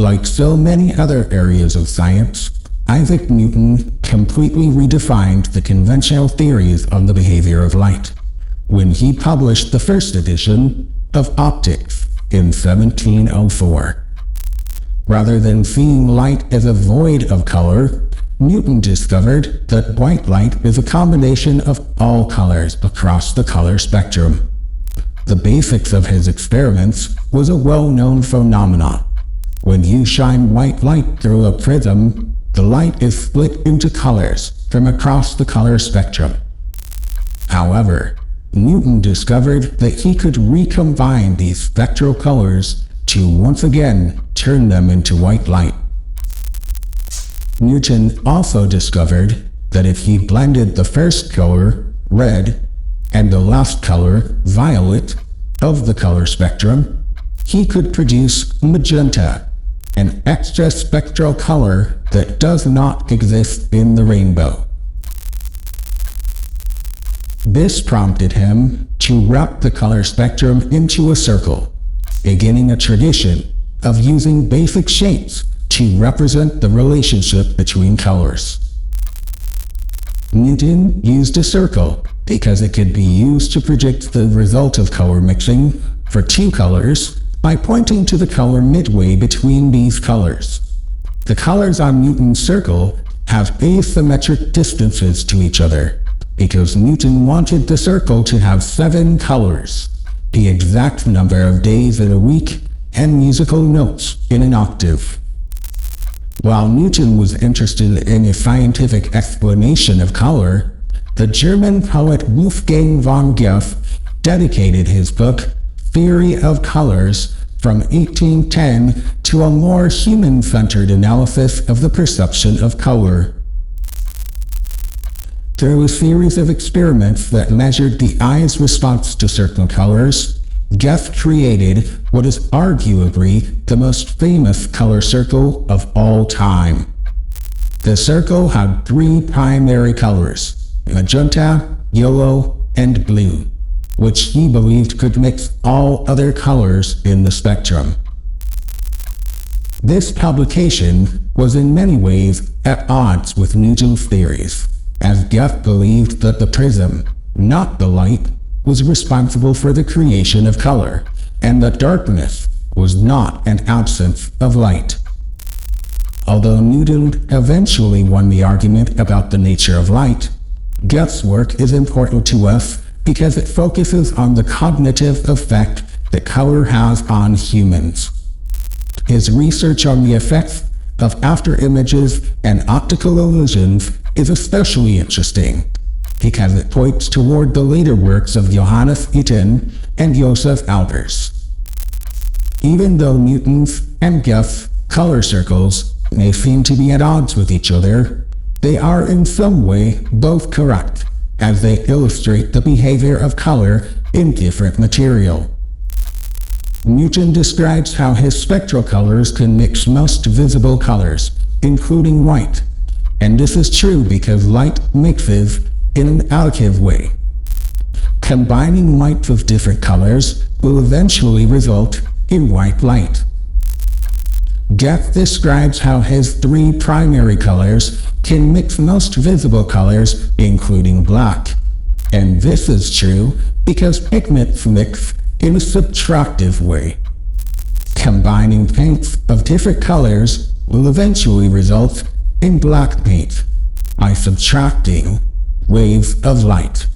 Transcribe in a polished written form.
Like so many other areas of science, Isaac Newton completely redefined the conventional theories on the behavior of light when he published the first edition of Optics in 1704. Rather than seeing light as a void of color, Newton discovered that white light is a combination of all colors across the color spectrum. The basics of his experiments was a well-known phenomenon. When you shine white light through a prism, the light is split into colors from across the color spectrum. However, Newton discovered that he could recombine these spectral colors to once again turn them into white light. Newton also discovered that if he blended the first color, red, and the last color, violet, of the color spectrum, he could produce magenta, an extra spectral color that does not exist in the rainbow. This prompted him to wrap the color spectrum into a circle, beginning a tradition of using basic shapes to represent the relationship between colors. Newton used a circle because it could be used to predict the result of color mixing for two colors by pointing to the color midway between these colors. The colors on Newton's circle have asymmetric distances to each other because Newton wanted the circle to have 7 colors, the exact number of days in a week, and musical notes in an octave. While Newton was interested in a scientific explanation of color, the German poet Wolfgang von Goethe dedicated his book Theory of Colors from 1810 to a more human-centered analysis of the perception of color. Through a series of experiments that measured the eye's response to certain colors, Goethe created what is arguably the most famous color circle of all time. The circle had 3 primary colors: magenta, yellow, and blue, which he believed could mix all other colors in the spectrum. This publication was in many ways at odds with Newton's theories, as Goethe believed that the prism, not the light, was responsible for the creation of color, and that darkness was not an absence of light. Although Newton eventually won the argument about the nature of light, Goethe's work is important to us because it focuses on the cognitive effect that color has on humans. His research on the effects of afterimages and optical illusions is especially interesting because it points toward the later works of Johannes Itten and Joseph Albers. Even though Newton's and Goethe's color circles may seem to be at odds with each other, they are in some way both correct, as they illustrate the behavior of color in different material. Newton describes how his spectral colors can mix most visible colors, including white, and this is true because light mixes in an additive way. Combining lights of different colors will eventually result in white light. Goethe describes how his 3 primary colors can mix most visible colors, including black. And this is true because pigments mix in a subtractive way. Combining paints of different colors will eventually result in black paint by subtracting waves of light.